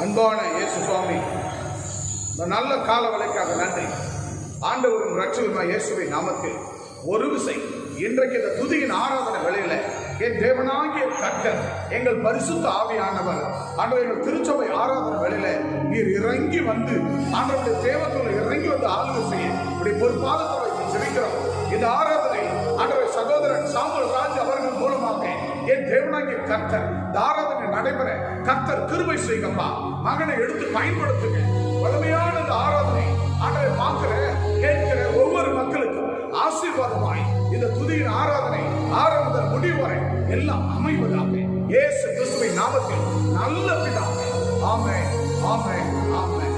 அன்பான இயேசு சுவாமி, இந்த நல்ல கால வேளைக்காக நன்றி. ஆண்டவரும் இரட்சகருமாகிய இயேசுவின் நாமத்தில் ஒரு விசை இன்றைக்கு இந்த துதியின் ஆராதனை வேளையில என் தேவனாகிய கர்த்தர், எங்கள் பரிசுத்த ஆவியானவர் ஆண்டவர், எங்கள் திருச்சபை ஆராதனை வேளையில நீர் இறங்கி வந்து ஆண்டவருடைய தேவத்துள்ள இறங்கி வந்து ஆளுகை செய்ய இப்படி பொறுப்பாக ஜெபிக்கிறோம். இந்த ஆராதனை ஆண்டவர் சகோதரன் சாமுவேல் ராஜ் அவர்கள் மூலமாக என் தேவனாகிய கர்த்தர் இந்த ஆராதனை நடைபெற கர்த்தர் கிருபை செய்யுங்கப்பா. மகனை எடுத்து பயன்படுத்துங்க. வலிமையான இந்த ஆராதனை ஆண்டவரை பார்க்கிற கேட்கிற ஒவ்வொரு மக்களுக்கும் ஆசீர்வாதமாய் இந்த துதியின் ஆராதனை ஆரம்பம் முடிவு வரை எல்லாம் அமைவதாக இயேசு கிறிஸ்துவின் நாமத்தில் நல்ல பிதாவே. ஆமென், ஆமென், ஆமென்.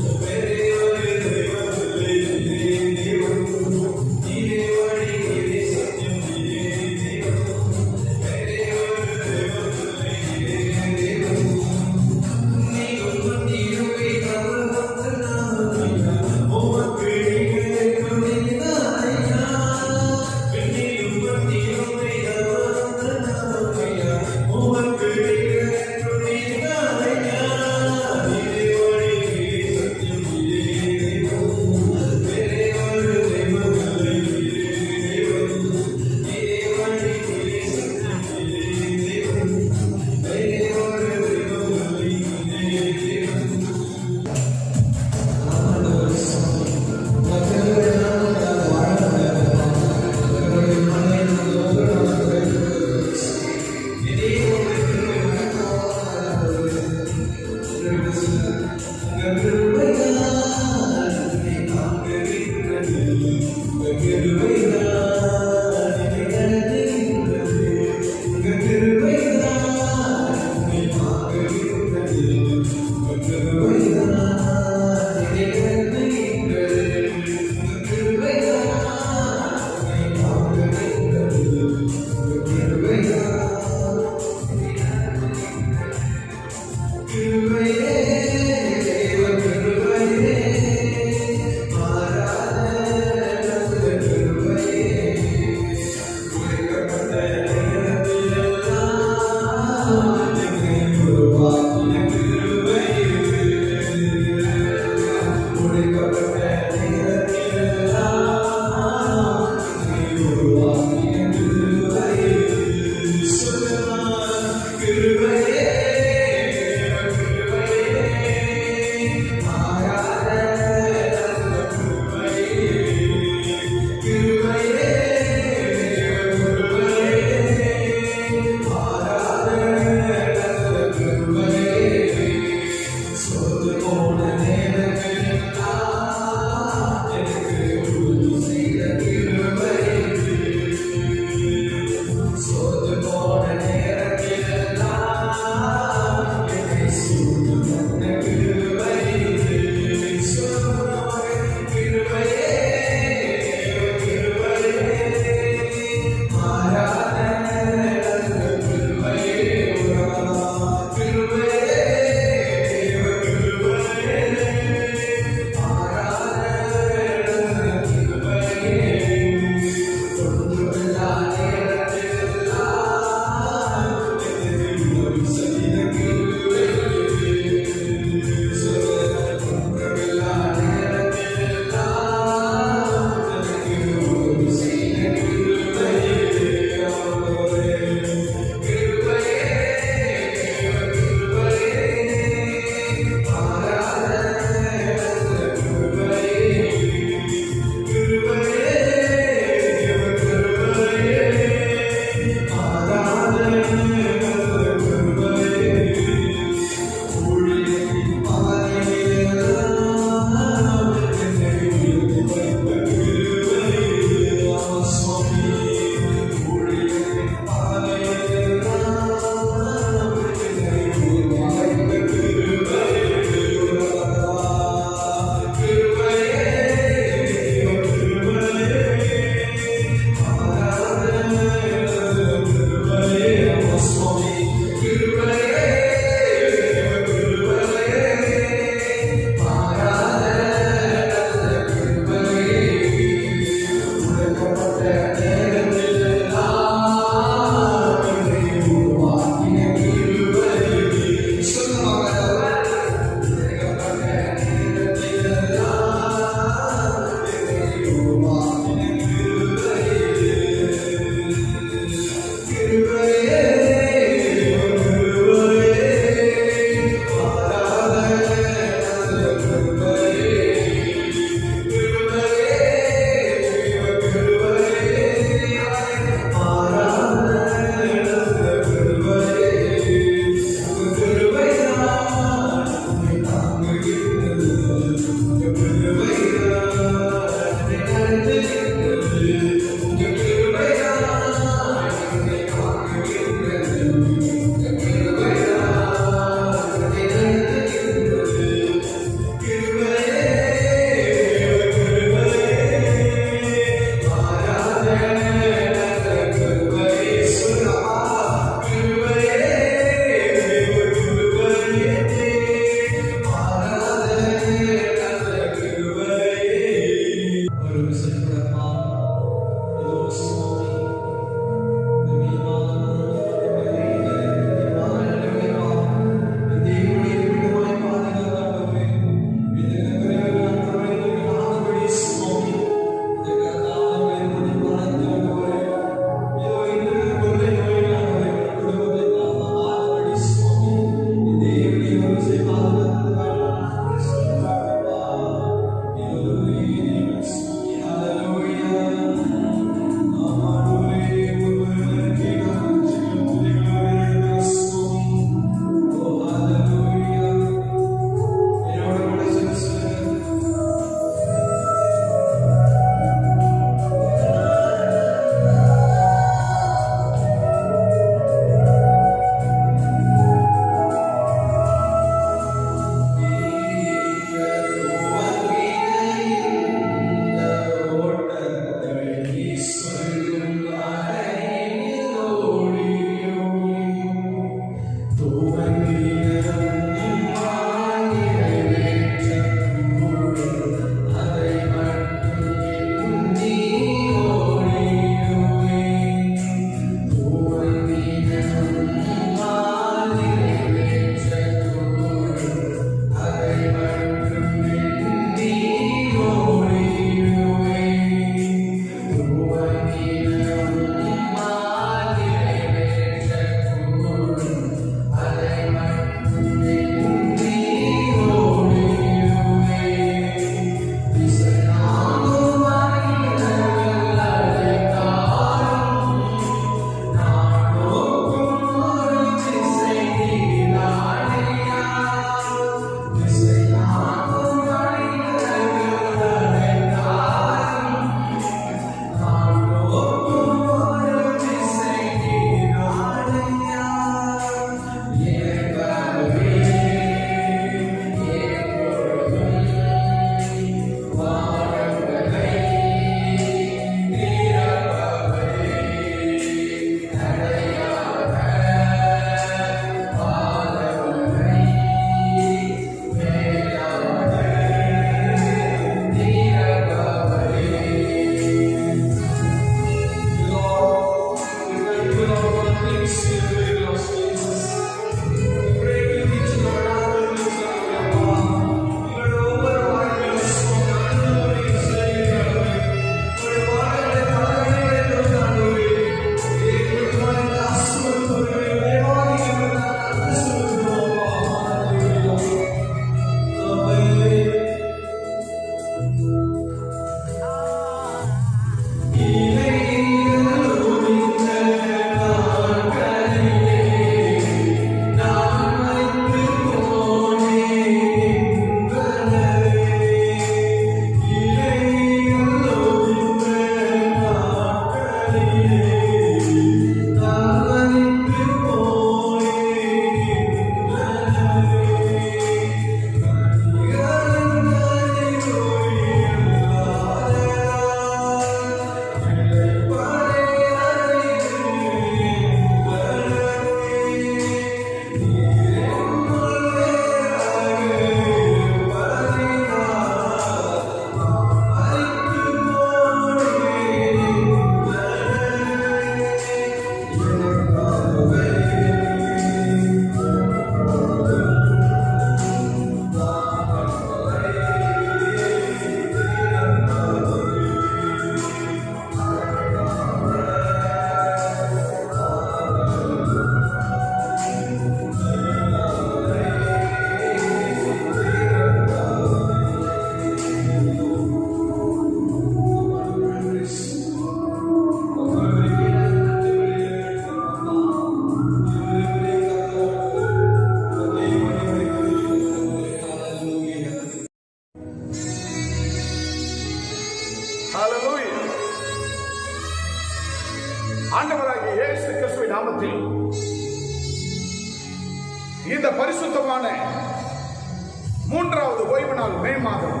நாள் மே மாதம்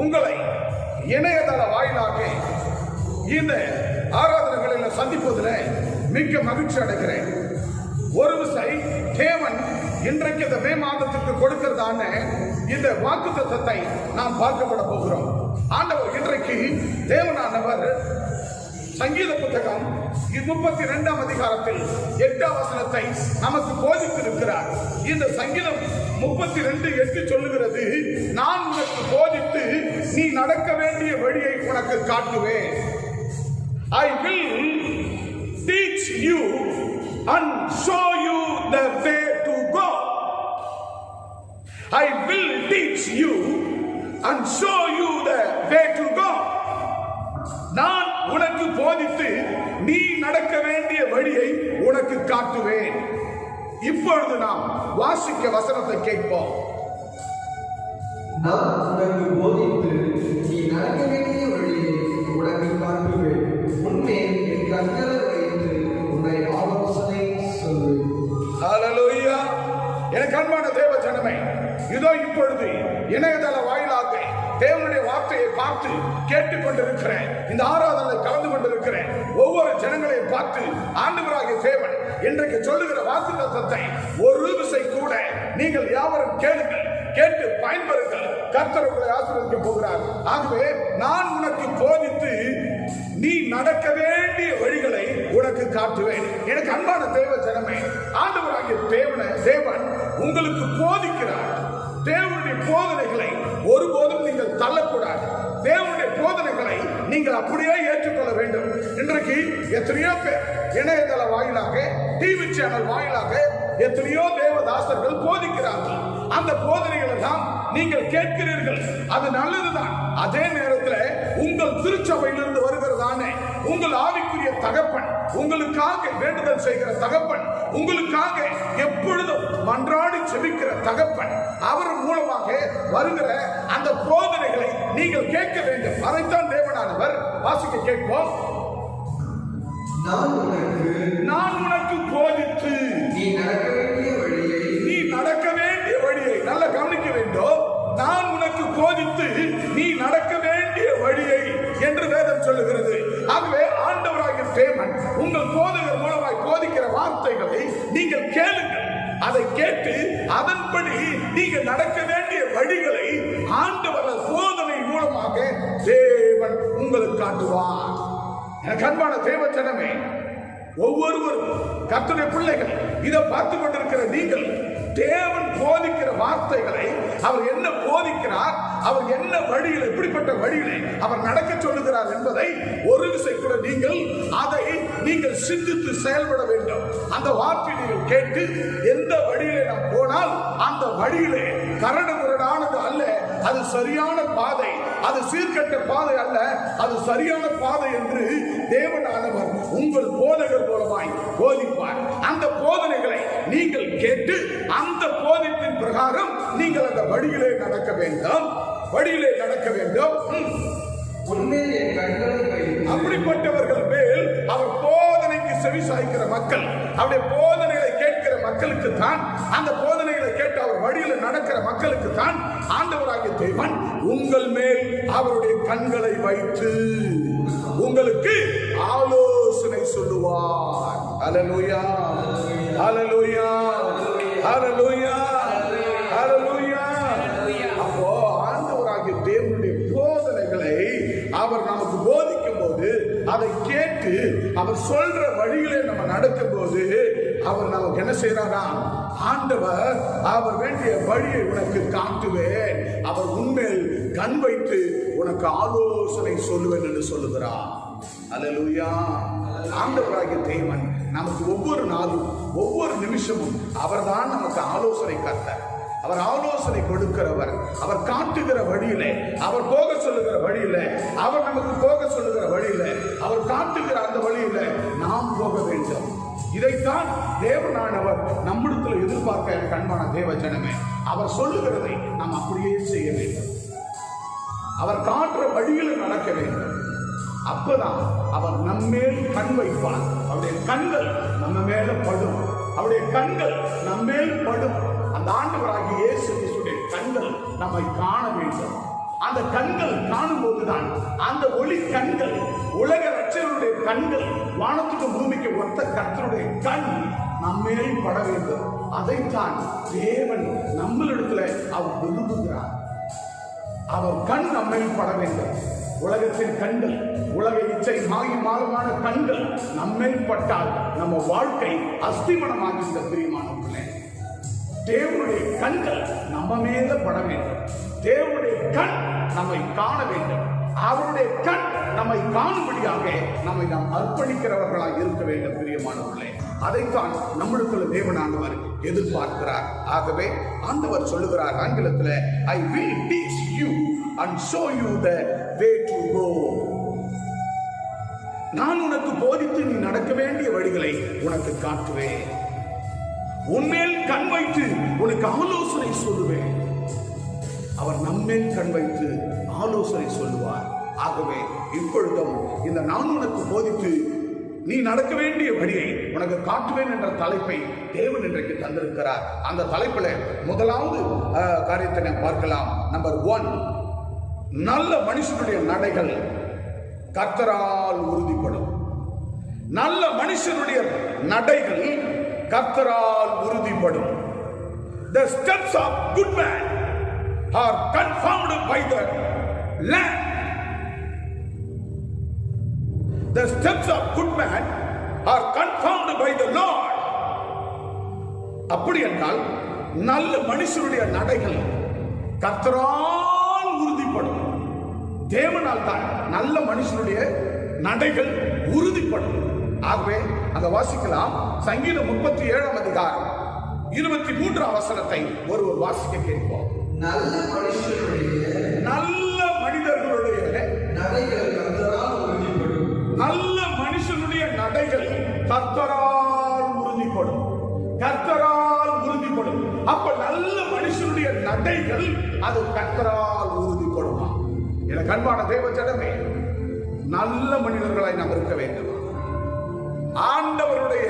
உங்களை இணையதள வாயிலாக இந்த ஆராதனைகளில் சந்திப்பதில் மிக்க மகிழ்ச்சி அடைகிறேன். ஒரு விசை தேவன் இன்றைக்கு இந்த மே மாதத்திற்கு கொடுக்கிறதான இந்த வாக்குத்தத்தத்தை நாம் பார்க்கப்பட போகிறோம். ஆண்டவர் இன்றைக்கு தேவனானவர் சங்கீத புத்தகம் 32ஆம் அதிகாரத்தில் 8ஆம் வசனத்தை நமக்கு போதித்திருக்கிறார். இந்த சங்கீதம் 32:8 சொல்லுகிறது, நான் உனக்கு போதித்து நீ நடக்க வேண்டிய வழியை உனக்கு காட்டுவேன். I will teach you and show you the way to go. I will teach you and show you the way to go. நான் உனக்கு போதித்து நீ நடக்க வேண்டிய வழியை உனக்கு காட்டுவேன். இப்பொழுது நாம் வாசிக்க வசனத்தை கேட்போம். நான் உனக்கு போதித்து நீ நடக்க வேண்டிய வழியை உனக்கு காட்டுவேன். உன்னை என் கண்களை வைத்து உன்னை ஆலோசனை சொல்வேன். ஹல்லேலூயா. எனக்கு அன்பான தேவ ஜனமே, இதோ இப்பொழுது இணையதள வாயிலாக தேவனுடைய வார்த்தையை பார்த்து கேட்டுக்கொண்டிருக்கிற இந்த ஆராதனை கலந்து கொண்டிருக்கிற ஒவ்வொரு ஜனங்களையும் பார்த்து ஆண்டவராகிய தேவன் இன்றைக்கு சொல்லுகிற வாக்குத்தத்தத்தை ஒரு விசை கூட நீங்கள் யாவரும் கேளுங்கள், கேட்டு பயன்பெறுங்கள். கர்த்தர் உங்களை ஆசீர்வதிக்க போகிறார். ஆகவே நான் உனக்கு போதித்து நீ நடக்க வேண்டிய வழிகளை உனக்கு காட்டுவேன். எனக்கு அன்பான தேவ ஜனமே, ஆண்டவராகிய தேவன் உங்களுக்கு போதிக்கிறார். தேவனுடைய போதனைகளை ஒருபோதும் நீங்கள் தள்ளக்கூடாது. தேவனுடைய போதனைகளை நீங்கள் அப்படியே ஏற்றுக்கொள்ள வேண்டும். இன்றைக்கு எத்தனையோ பேர் இணையதள வாயிலாக, டிவி சேனல் வாயிலாக எத்தனையோ தேவதாசர்கள் போதிக்கிறார்கள். அந்த போதனைகள் எல்லாம் நீங்கள் கேட்கிறீர்கள், அது நல்லதுதான். அதே நேரத்தில் உங்கள் திருச்சபையிலிருந்து வருகிறதான உங்கள் ஆவிக்குரிய தகப்பன், உங்களுக்காக வேண்டுதல் செய்கிற தகப்பன், உங்களுக்காக எப்பொழுதும் மன்றாடி செபிக்கிற தகப்பன், அவர் மூலமாக வருகிற அந்த போதனைகளை நீங்கள் கேட்க வேண்டும். அதைத்தான் தேவனானவர் வாசிக்க கேட்போம். நான் உனக்கு போதித்து நீ நடக்க வேண்டிய வழியை நல்லா கவனிக்க வேண்டும். நான் உனக்கு போதித்து நீ நடக்க வேண்டிய வழியை என்று வேதம் சொல்லுகிறது. ஆகவே ஆண்டவராகிய தேவன் உங்கள் போதகர் மூலமாய் போதிக்கிற வார்த்தைகளை நீங்கள் கேளுங்கள். அதை கேட்டு அதன்படி நீங்கள் நடக்க வேண்டிய வழிகளை ஆண்டவர் போதனை மூலமாக தேவன் உங்களுக்கு காட்டுவார். எனக்கு அன்பான தேவ ஜனமே, ஒவ்வொருவரும் கர்த்தருடைய பிள்ளைகள் இதை பார்த்து கொண்டிருக்கிற நீங்கள் தேவன் போதிக்கிற வார்த்தைகளை, அவர் என்ன போதிக்கிறார், அவர் என்ன வழியில், எப்படிப்பட்ட வழியிலே அவர் நடக்க சொல்லுகிறார் என்பதை ஒரு விசை கூட நீங்கள் சிந்தித்து செயல்பட வேண்டும். அந்த வார்த்தை நீங்கள் கேட்டு எந்த வழியிலே நாம் போனால் அந்த வழியிலே கரடு முரடானது அல்ல, அது சரியான பாதை, அது சீர்கட்ட பாதை அல்ல, அது சரியான பாதை என்று தேவனானவர் உங்கள் போதகர் மூலமாய் போதிப்பார். அந்த போதனைகளை நீங்கள் கேட்டு அந்த போதிப்பின் பிரகாரம் நீங்கள் அந்த வழியிலே நடக்க வேண்டும். அப்படிப்பட்டவர்கள் மேல் அவர் போதனைக்கு செவி சாய்க்கிற மக்கள், அவருடைய போதனைகளை கேட்கிற மக்களுக்கு தான், அந்த போதனைகளை கேட்டு அவர் வழியில் நடக்கிற மக்களுக்கு தான் ஆண்டவராகிய தேவன் உங்கள் மேல் அவருடைய கண்களை வைத்து உங்களுக்கு ஆலோசனை சொல்லுவார். ஹல்லேலூயா, ஹல்லேலூயா, ஹல்லேலூயா, ஹல்லேலூயா. அப்போ ஆண்டவராகிய தேவனுடைய போதனைகளை அவர் நமக்கு போதிக்கும் போது, அதை கேட்டு அவர் சொல்ற வழியிலே நம்ம நடக்கும் போது அவர் நமக்கு என்ன செய்யறாரா? ஆண்டவர் அவர் வேண்டிய வழியை உனக்கு காட்டுவேன், அவர் உன்மேல் கண் வைத்து உனக்கு ஆலோசனை சொல்லுவேன் என்று சொல்லுகிறார். அல்லேலூயா. ஆண்டவராகிய தேவன் நமக்கு ஒவ்வொரு நாளும் ஒவ்வொரு நிமிஷமும் அவர்தான் நமக்கு ஆலோசனை கர்த்தர். அவர் ஆலோசனை கொடுக்கிறவர். அவர் காட்டுகிற வழியிலே, அவர் போக சொல்லுகிற வழியில, அவர் நமக்கு போக சொல்லுகிற வழியில, அவர் காட்டுகிற அந்த வழியில நாம் போக வேண்டும். இதைத்தான் தேவனானவர் நம்மிடத்தில் எதிர்பார்க்க. எனக்கு அன்பான தேவ ஜனமே, அவர் சொல்லுகிறதை நாம் அப்படியே செய்ய வேண்டும். அவர் காட்டுற வழியில் நடக்க வேண்டும். அப்பதான் அவர் நம்மேல் கண் வைப்பார். அவருடைய கண்கள் நம்ம மேல படும். அவருடைய கண்கள் நம்மேல் படும். அந்த ஆண்டவராகிய இயேசு கிறிஸ்துவின் கண்கள் நம்மை காண வேண்டும். அந்த கண்கள் காணும் போதுதான் அந்த ஒளி கண்கள், உலக ரட்சகருடைய கண்கள், வானத்துக்கு பூமிக்கு ஒத்த கர்த்தருடைய கண் நம்மேல் பட வேண்டும். அதைத்தான் தேவன் நம்மளிடத்துல அவர் விரும்புகிறார். அவர் கண் நம்மேல் பட வேண்டும். உலகத்தின் கண்கள், உலக இச்சை மாயமான கண்கள் நம்மேல் பட்டால் நம்ம வாழ்க்கை அஸ்திமனமாகின்ற பிரியமானவர்களே, தேவனுடைய கண்கள் நம்ம மேல பட வேண்டும். தேவனுடைய கண் நம்மை காண வேண்டும். அவருடைய கண் நம்மை காணும்படியாக நம்மை நாம் அர்ப்பணிக்கிறவர்களாக இருக்க வேண்டும் பிரியமானவர்களே. அதைத்தான் நம்மளுக்குள்ள தேவனானவர் எதிர்பார்க்கிறார். ஆகவே ஆண்டவர் சொல்லுகிறார் ஆங்கிலத்தில், I will teach you and show you the way to go. நான் உனக்கு போதித்து நீ நடக்க வேண்டிய வழிகளை உனக்கு காட்டுவேன். உன்மேல் கண் வைத்து உனக்கு ஆலோசனை சொல்லுவேன். அவர் நம்மேல் கண் வைத்து ஆலோசனை சொல்லுவார். ஆகவே இப்பொழுதும் இந்த நான் உனக்கு போதித்து நீ நடக்க வேண்டிய வழியை உனக்கு காட்டுவேன் என்ற தலைப்பை தேவன் இன்றைக்கு தந்திருக்கிறார். அந்த தலைப்பில் முதலாவது காரியத்தை நாம் பார்க்கலாம். நம்பர் 1, நல்ல மனுஷனுடைய நடைகள் கர்த்தரால் உறுதிப்படும். நல்ல மனுஷனுடைய நடைகள் கர்த்தரால் உறுதிப்படும். The steps of good man are confirmed by the land. The steps of good man are confirmed by the Lord. அப்படி என்றால் நல்ல மனுஷனுடைய நடைகள் கர்த்தரால் உறுதிப்படும். தேவனால் தான் நல்ல மனுஷனுடைய நடைகள் உறுதிப்படும். ஆகவே அங்க வாசிக்கலாம். சங்கீதம் 37 அதிகாரம் 23 வசனத்தை ஒருவர் வாசிக்க கேட்போம். நல்ல மனிதர்களுடைய நடைகள் கர்த்தரால் உறுதிப்படும். நல்ல மனுஷனுடைய நடைகள் கர்த்தரால் உறுதிப்படும். கர்த்தரால் உறுதிப்படும். அப்ப நல்ல மனுஷனுடைய நடைகள் அது கர்த்தரால் உறுதிப்படுமா? எனக்கு அன்பான தேவ ஜனமே, நல்ல மனிதர்களாய் நாம் இருக்க வேண்டும். ஆண்டவருடைய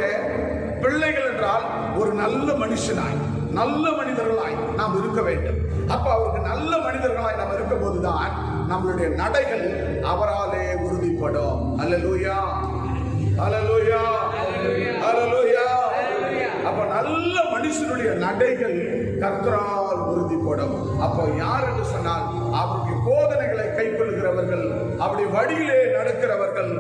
பிள்ளைகள் என்றால் ஒரு நல்ல மனுஷனாய், நல்ல மனிதர்களாய் நாம் இருக்க வேண்டும். அப்ப அவருக்கு நல்ல மனிதர்களாய் நாம் இருக்கும் போதுதான் நம்மளுடைய நடைகள் அவராலே உறுதிப்படும். அல்லேலூயா, அல்லேலூயா, அல்லேலூயா. அப்ப நல்ல மனுஷனுடைய நடைகள் கர்த்தரால் உறுதிப்படும். அப்போ யார் என்று சொன்னால் அவருடைய போதனைகளை கைக்கொள்கிறவர்கள், அவருடைய வழியிலே நடக்கிறவர்கள்,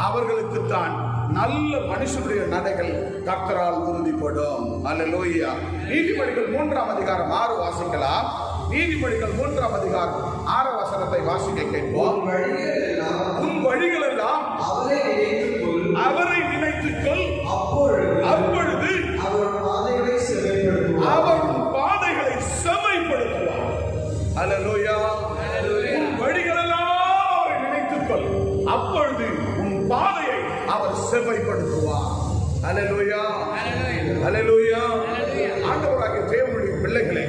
அவர்களுக்கு தான் நல்ல மனுஷனுடைய நடைகள் கர்த்தரால் உறுதிப்படும். அல்லேலூயா. நீதிமொழிகள் 3 அதிகாரம் 6 வாசிக்கலாம். நீதிமொழிகள் 3 அதிகாரம் 6 வசனத்தை வாசிக்க கேட்போம். உன் வழிகள் எல்லாம் அவரை நினைத்துக்கொள், அப்பொழுது அவர் உன் பாதைகளை செம்மைப்படுத்துவார். அல்லேலூயா. உன் வழிகள் எல்லாம் அவரை நினைத்துக்கொள், அப்பொழுது உன் பாதையை அவர் செம்மைப்படுத்துவார். அல்லேலூயா, அல்லேலூயா. ஆண்டவராகிய தேவனுடைய பிள்ளைகளே,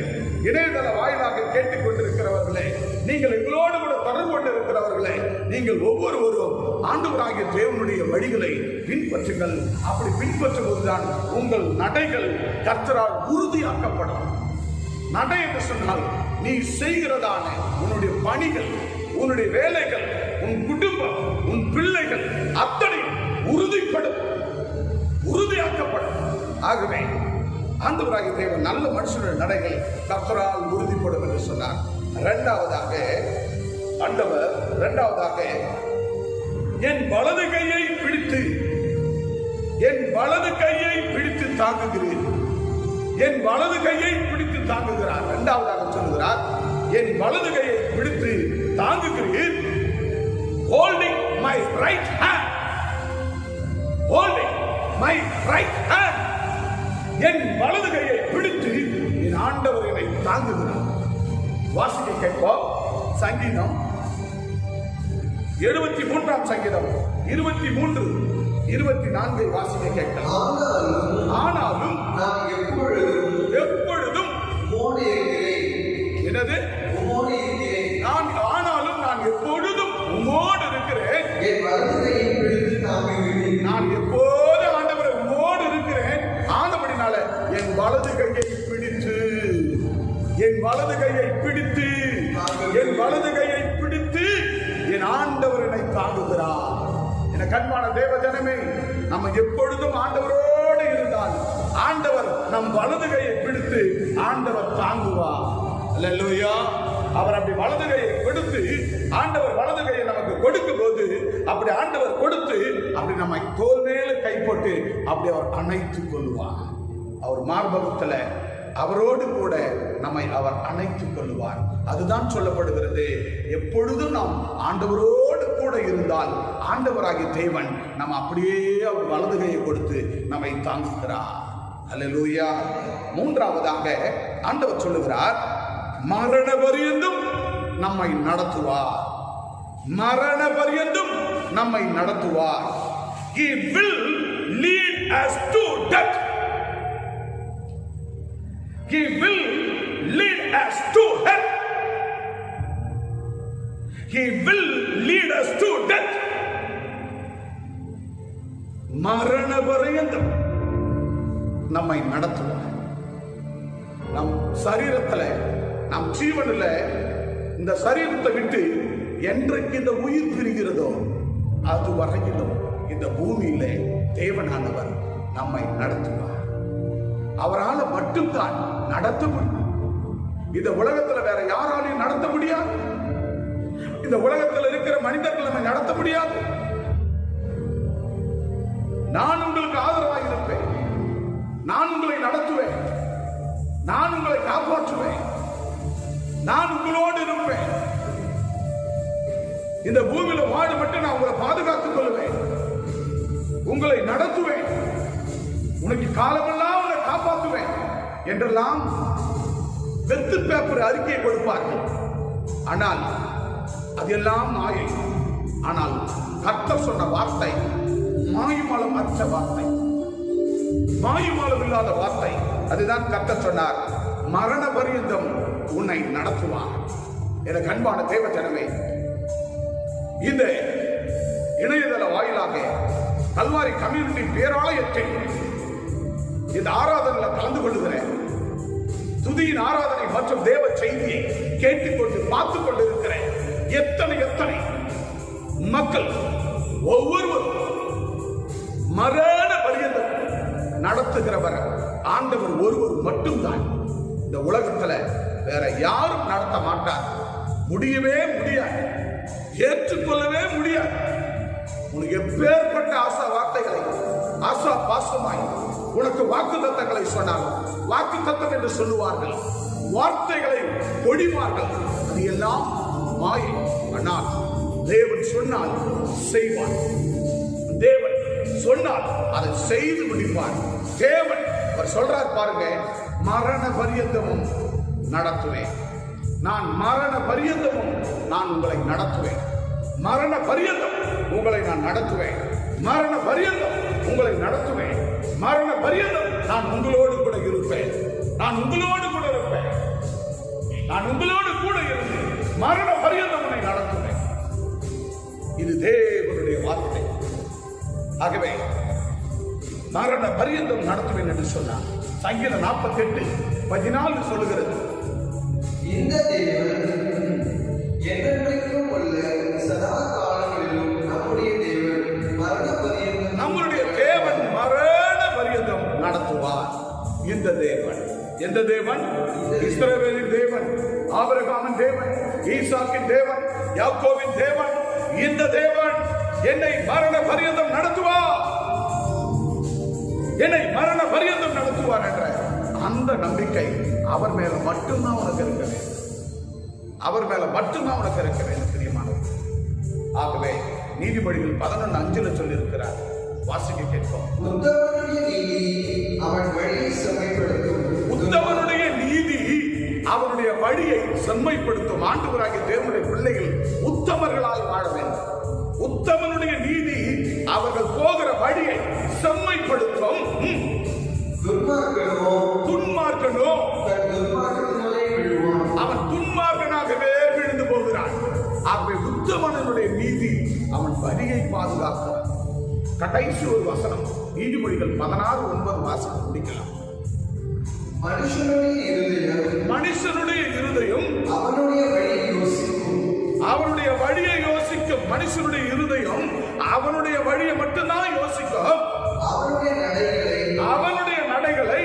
இணையதள வாயிலாக கேட்டுக் கொண்டிருக்கிறவர்களே, நீங்கள் எங்களோடு கூட தொடர்பு கொண்டிருக்கிறவர்களே, நீங்கள் ஒவ்வொருவரும் ஆண்டவராகிய தேவனுடைய வழிகளை பின்பற்றுங்கள். அப்படி பின்பற்றும் போதுதான் உங்கள் நடைகள் கர்த்தரால் உறுதியாக்கப்படும். நடை என்று சொன்னால் நீ செய்கிறதான உன்னுடைய பணிகள், உன்னுடைய வேலைகள், உன் குடும்பம், உன் பிள்ளைகள் அத்தனை உறுதிப்படும், உறுதியாக்கப்படும். ஆகவே ஆண்டவராகிய தேவன் நல்ல மனுஷனுடைய நடைகள் கர்த்தரால் உறுதிப்படும் என்று சொன்னார். இரண்டாவதாக என் வலது கையை பிடித்து தாங்குகிறேன். என் வலது கையை பிடித்து தாங்குகிறார். இரண்டாவதாக சொல்லுகிறார், என் வலது கையை பிடித்து தாங்குகிறேன். holding my right hand, holding my right hand. என் வலது கையை பிடித்து என் ஆண்டவர் என்னை தாங்குகிறார். வாசிக்க கேட்போம். சங்கீதம் 73 சங்கீதம் 23, 24 வாசிக்க கேட்கலாம். ஆனாலும் நான் எப்பொழுதும் என்னது? ஆனாலும் நான் எப்பொழுதும் உம்மோடு இருக்கிறேன். நான் எப்போது ஆண்டவரை உம்மோடு இருக்கிறேன். ஆனபடினால என் வலது கையை கையை பிடித்து, என் வலது கையை பிடித்து என் ஆண்டவர் என்னை தாங்குகிறார். என கண்பான தேவ ஜனமே, நம்ம எப்பொழுதும் ஆண்டவரோடு இருந்தால் ஆண்டவர் நம் வலது கையை பிடித்து ஆண்டவர் தாங்குவார். அல்லேலூயா. அவர் அப்படி வலது கையை கொடுத்து, ஆண்டவர் வலது கையை நமக்கு கொடுக்கும் போது, அப்படி ஆண்டவர் கொடுத்து அப்படி நம்மை தோல் மேல கை போட்டு அப்படி அவர் அணைத்துக் கொள்வார். அவர் மார்பகத்துல அவரோடு கூட நம்மை அவர் அணைத்துக் கொள்வார். அதுதான் சொல்லப்படுகிறது. எப்பொழுதும் நாம் ஆண்டவரோடு கூட இருந்தால் ஆண்டவராகிய தேவன் நம்ம அப்படியே அவர் வலது கையை கொடுத்து நம்மை தாங்குகிறார். அல்லேலூயா. மூன்றாவதாக ஆண்டவர் சொல்லுகிறார், மரண பரியந்தம் நம்மை நடத்துவார். மரண பரியந்தம் நம்மை நடத்துவார். He will lead us to death. He will lead us to hell. He will lead us to death. மரண பரியந்தம் நம்மை நடத்துவார். நம் சரீரத்துல, நம் ஜீவனில் இந்த சரீரத்தை விட்டு என்றைக்கு இந்த உயிர் பிரிகிறதோ அது வரையிலும் இந்த பூமியில தேவனானவர் நம்மை நடத்துவார். அவரால் மட்டும்தான் நடத்த முடியும். இந்த உலகத்துல வேற யாராலையும் நடத்த முடியாது. இந்த உலகத்தில் இருக்கிற மனிதர்கள் நம்மை நடத்த முடியாது. நான் உங்களுக்கு ஆதரவாக இருப்பேன். நான் உங்களை நடத்துவேன். நான் உங்களை காப்பாற்றுவேன். நான் உங்களோடு இருப்பேன். இந்த பூமியில வாழ மட்டும் நான் உங்களை பாதுகாத்துக் கொள்வேன். உங்களை நடத்துவேன். உனக்கு காலமெல்லாம் உங்களை காப்பாற்றுவேன் என்றெல்லாம் வெத்து பேப்பர் அறிக்கையை கொடுப்பார்கள். ஆனால் அதெல்லாம் மாயை. ஆனால் கர்த்தர் சொன்ன வார்த்தை மாயுமாலம் அற்ற வார்த்தை, மாயுமாலம் இல்லாத வார்த்தை. அதுதான் கர்த்தர் சொன்னார், மரண பரியந்தம் உன்னை நடத்துவார். என அன்பான தேவ ஜனமே, இந்த இணையதள வாயிலாக கல்வாரி கம்யூனிட்டி பேராலயத்தில் இந்த ஆராதனையில் கலந்து கொள்ளுகிறேன். துதியின் ஆராதனை மற்றும் தேவ செய்தியை கேட்டுக்கொண்டு பார்த்துக் கொண்டிருக்கிறேன். எத்தனை எத்தனை மக்கள் ஒவ்வொருவரும் மரண பரியந்தம் நடத்துகிறவர் ஆண்டவர் ஒருவர் மட்டும்தான். இந்த உலகத்துல வேற யாரும் நடத்த மாட்டார். முடியவே முடியாது, ஏற்றுக்கொள்ளவே முடியாது. உனக்கு எப்பேற்பட்ட ஆசா வார்த்தைகளை ஆசா பாசமாய் உனக்கு வாக்கு தத்தங்களை சொன்னார்கள். வாக்கு தத்தம் என்று சொல்லுவார்கள், வார்த்தைகளை பொழிவார்கள். அது எல்லாம் மாயை. ஆனால் தேவன் சொன்னால் செய்வார். தேவன் சொன்னால் அதை செய்து முடிப்பார். தேவன் அவர் சொல்றார் பாருங்க, மரண பரியந்தமும் நடத்துவேன். நான் மரண பரியந்தமும் நான் உங்களை நடத்துவேன். மரண பரியந்தம் உங்களை நான் நடத்துவேன். மரண பரியந்தம் உங்களை நடத்துவேன். மரண பரியந்தம் நான் உங்களோடு கூட இருப்பேன். நான் உங்களோடு கூட இருப்பேன். நான் உங்களோடு கூட இருந்து மரண பரியந்தம் உன்னை நடத்துவேன். இது தேவனுடைய வார்த்தை. ஆகவே மரண பரியந்தம் நடத்துவேன் என்று சொன்னார். சங்கீதம் 48:14 சொல்லுகிறது, இந்த தேவன் என்றென்றைக்கும் உள்ள சதா காலங்களிலும் நம்முடைய தேவன் மரண பரியந்தம், நம்முடைய தேவன் மரண பரியந்தம் நடத்துவார். இந்த தேவன் எந்த தேவன்? இஸ்ரவேலின் தேவன், ஆபிரகாமின் தேவன், ஈசாக்கின் தேவன், யாக்கோபின் தேவன். இந்த தேவன் என்னை மரண பரியந்தம் நடத்துவார். என்னை மரண பரியந்தம் நடத்துவார் என்ற அந்த நம்பிக்கை அவர் மேல மட்டும்தான் உனக்கு இருக்க வேண்டும். அவர் மேல மட்டும்தான் உனக்கு இருக்க வேண்டும் பிரியமானவர். ஆகவே நீதிமொழிகள் 11:5 சொல்லி இருக்கிறார். வாசிக்க கேட்போம். உத்தமனுடைய நீதி அவன் வழியை செம்மைப்படுத்தும். உத்தமனுடைய நீதி அவனுடைய வழியை செம்மைப்படுத்தும். ஆண்டவராகிய தேவனுடைய பிள்ளைகள் உத்தமர்களாய் வாழ வேண்டும். உத்தமனுடைய நீதி அவர்கள் போகிற வழியை செம்மைப்படுத்தும். துன்மார்க்கனோ அவன் துன்மார்க்கனாகவே விழுந்து போகிறான். ஆகவே உத்தமனுடைய நீதி அவன் வழியை பாதுகாக்கிறான். கடைசி ஒரு வசனம் நீதிமொழிகள் 16:9 வாசிக்க முடிக்கலாம். மனுஷனுடைய இருதயம் அவனுடைய வழியை யோசிக்கும். அவனுடைய வழியை யோசிக்கும். மனுஷனுடைய இருதயம் அவனுடைய வழியை மட்டும்தான் யோசிக்கும். அவனுடைய நடைகளை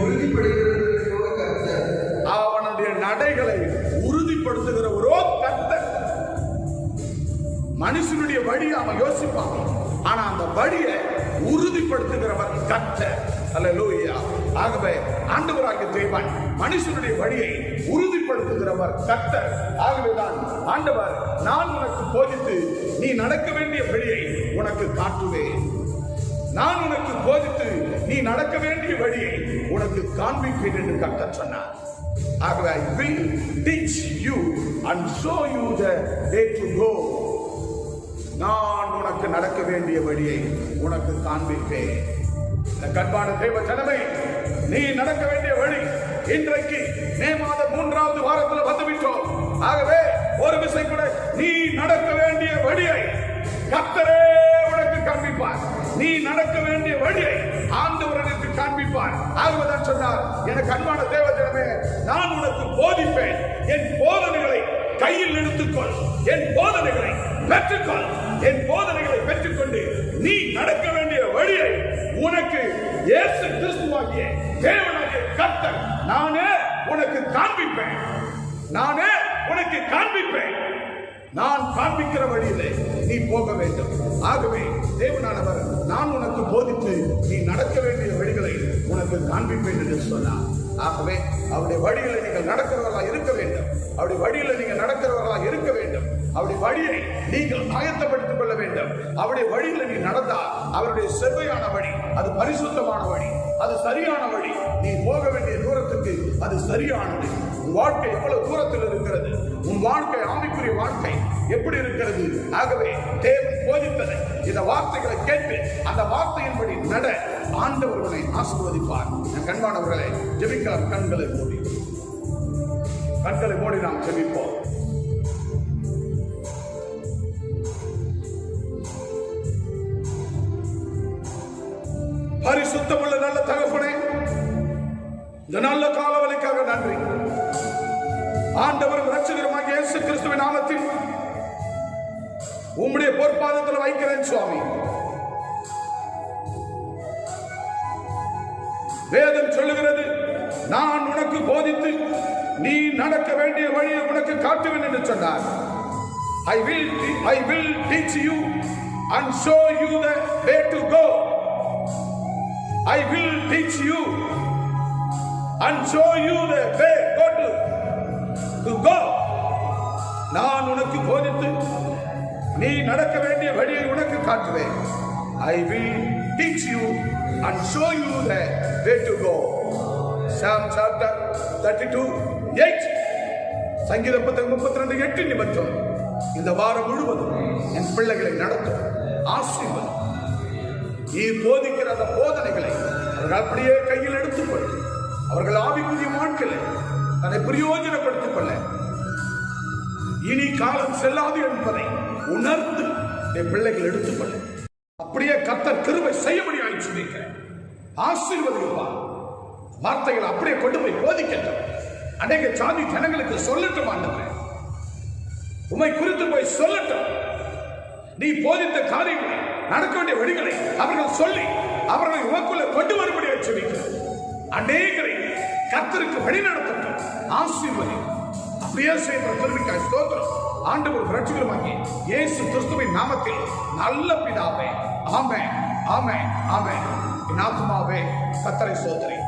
உறுதிப்படுத்துகிறவரோ கர்த்தர். அவனுடைய நடைகளை உறுதிப்படுத்துகிறவரோ கர்த்தர். மனுஷனுடைய வழியை அவன் யோசிப்பான், ஆனா அந்த வழியை உறுதிப்படுத்துகிறவர் கர்த்தர். அல்லேலூயா. ஆகவே ஆண்டவராகிய தேவன் மனுஷனுடைய வழியை உறுதிப்படுத்துகிறவர் கர்த்தர். ஆகவேதான் ஆண்டவர், நான் உனக்கு போதித்து நீ நடக்க வேண்டிய வழியை உனக்கு காட்டுவேன். நான் உனக்கு போதித்து நீ நடக்க வேண்டிய வழியை உனக்கு காண்பிப்பேன் என்று கர்த்தர் சொன்னார். ஆகவே I will teach you and show you the way to go. நான் உனக்கு நடக்க வேண்டிய வழியை உனக்கு காண்பிப்பேன். கண்பான தேவ ஜனமே, நீ நடக்க வேண்டிய வழி இன்றைக்கு மே மாதம் 3வது வாரத்தில் வந்துவிட்டோம். ஆகவே ஒரு விசை கூட நீ நடக்க வேண்டிய வழியை கர்த்தரே உனக்கு காண்பிப்பார். நீ நடக்க வேண்டிய வழியை ஆண்டவர் எனக்கு காண்பிப்பார். ஆகவேதான் சொன்னார், எனக்கு அன்பான தேவ ஜனமே, நான் உனக்கு போதிப்பேன். என் போதனைகளை கையில் எடுத்துக்கொள், என் போதனைகளை பெற்றுக்கொள். என் போதனைகளை பெற்றுக்கொண்டு நீ நடக்க வேண்டிய வழியை உனக்கு இயேசு கிறிஸ்துவாகிய தேவனாகிய கர்த்தர் நானே உனக்கு காண்பிப்பேன். நானே உனக்கு காண்பிப்பேன். நான் காண்பிக்கிற வழியிலே நீ போக வேண்டும். ஆகவே தேவனானவர் நான் உனக்கு போதித்து நீ நடக்க வேண்டிய வழிகளை உனக்கு காண்பிப்பேன் என்று சொன்னார். ஆகவே அவருடைய வழிகளை நீங்கள் நடக்கிறவர்களா இருக்க வேண்டும். அவருடைய வழியில நீங்க நடக்கிறவர்களா இருக்க வேண்டும். அவருடைய வழியை நீங்கள் ஆயத்தப்படுத்திக் கொள்ள வேண்டும். அவருடைய வழியில நீ நடந்தால் அவருடைய செவ்வையான வழி, அது பரிசுத்தமான வழி, அது சரியான வழி. நீ போக வேண்டிய தூரத்துக்கு அது சரியானது. உன் வாழ்க்கை எவ்வளவு தூரத்தில் இருக்கிறது, உன் வாழ்க்கை ஆவிக்குரிய வாழ்க்கை எப்படி இருக்கிறது. ஆகவே தேவன் போதித்ததை இந்த வார்த்தைகளை கேட்டு அந்த வார்த்தையின்படி நட ஆண்டவர் உன்னை ஆசீர்வதிப்பார். கண்பானவர்களே, ஜெபிக்கலாம். கண்களை மூடி நாம் ஜெபிப்போம். பரிசுத்தமுள்ள நல்ல தகப்பனே, இந்த நல்ல காலவழிக்காக நன்றி. ஆண்டவரும் இரட்சகருமாகிய இயேசு கிறிஸ்துவின் நாமத்தில் உம்முடைய பொற்பாதத்தில் வைக்கிறேன் சுவாமி. வேதம் சொல்லுகிறது, நான் உனக்கு போதித்து நீ நடக்க வேண்டிய வழியை உனக்கு காட்டுவேன் என்று சொன்னார். I will teach you and show you the way to go. I will teach you and show you the way to go. நான் உனக்கு போதித்து நீ நடக்க வேண்டிய வழியை உனக்கு காட்டுவேன். I will teach you and show you the way to go. Psalm chapter 32:8. சங்கீதம் 32:8 நிமித்தம் இந்த வாரம் முழுவதும் என் பிள்ளைகளை நடத்தும் ஆசீர்வாதம். நீ போதிக்கிற அந்த போதனைகளை அவர்கள் அப்படியே கையில் எடுத்துக்கொள்ள, அவர்கள் ஆவிக்குரிய வாழ்க்கையில் தன்னை பிரயோஜனப்படுத்திக் கொள்ள, இனி காலம் செல்லாது என்பதை உணர்ந்து என் பிள்ளைகள் எடுத்துக்கொள்ள அப்படியே கர்த்தர் கிருபை செய்யபடியாய் சொல்லியிருக்கிறேன். ஆசீர்வதிப்பார். வார்த்தைகளை அப்படியே கொண்டு போய் போதிக்கட்டும். அநேக சாதி ஜனங்களுக்கு சொல்லட்டும். ஆண்டவரே, உம்மை குறித்து போய் சொல்லட்டும். நீ போதித்த காரியங்களை, நடக்க வேண்டிய வழிகளை அவர்கள் சொல்லி அவர்களை உமக்குள்ள கொண்டு வரும்படியாக சொல்லியிருக்கிறேன். அநேகரை கர்த்தருக்கு வழி நடத்தட்டும். ஆசீர்வதி. அப்படியே செய்கிற திருவிக்காய் ஸ்தோத்திரம். ஆண்டவர் இரட்சகருமாகிய இயேசு கிறிஸ்துவின் நாமத்தில் நல்ல பிதாவே, ஆமென், ஆமென், ஆமென். என் ஆத்துமாவே கர்த்தரை சோதரி,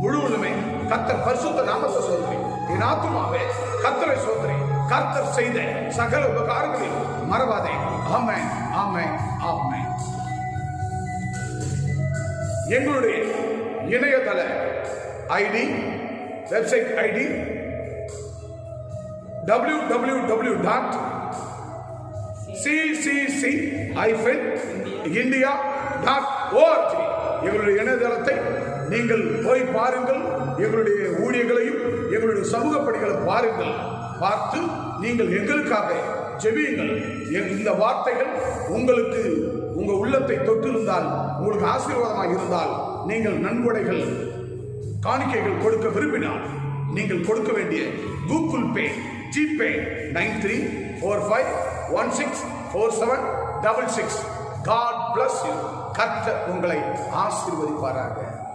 முழுவதுமே கர்த்தர் பரிசுத்த நாமத்தை சோதரி. என் ஆத்துமாவே கர்த்தரை சோதரி. கர்த்தர் செய்த சகல உபகாரங்களை மறவாதே. ஆமென், ஆமென், ஆமென். எங்களுடைய இணையதள ஐடி, வெப்சைட் ஐடி www.ccc-india.org. எங்களுடைய இணையதளத்தை நீங்கள் போய் பாருங்கள். எங்களுடைய ஊழியர்களையும் எங்களுடைய சமூக பணிகளை பாருங்கள். பார்த்து நீங்கள் எங்களுக்காக ஜெபியுங்கள். இந்த வார்த்தைகள் உங்களுக்கு உங்க உள்ளத்தை தொட்டிருந்தால், உங்களுக்கு ஆசீர்வாதமாக இருந்தால், நீங்கள் நன்கொடைகள், காணிக்கைகள் கொடுக்க விரும்பினால் நீங்கள் கொடுக்க வேண்டிய Google Pay, GPay 9345164766. God bless you. கர்த்தர் உங்களை ஆசீர்வதிப்பாராக.